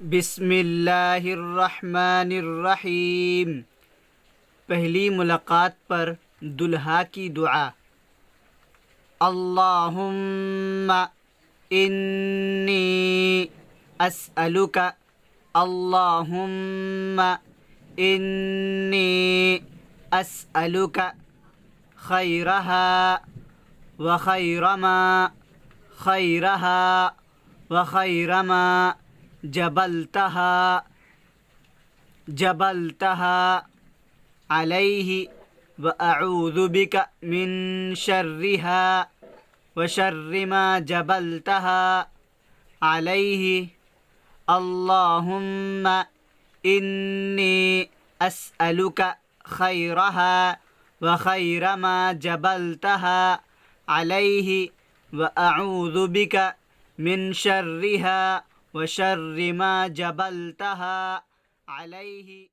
बिस्मिल्लाहिर्रहमानिर्रहीम। पहली मुलाकात पर दुल्हा की दुआ। अल्लाहुम्मा इन्नी अस्अलुका, अल्लाहुम्मा इन्नी अस्अलुका खैरहा व खैरमा, खैरहा व खैरमा जबलतहा जबलतहा अलैहि व अऊज़ु बिका मिन शर्रिहा व शर्रि मा जबलतहा अलैहि। अल्लाहुम्मा इन्नी अस्अलुका खैरहा व खैर मा जबलतहा अलैहि व अऊज़ु बिका मिन शर्रिहा व शर्रि मा जबलतहा अलैहि।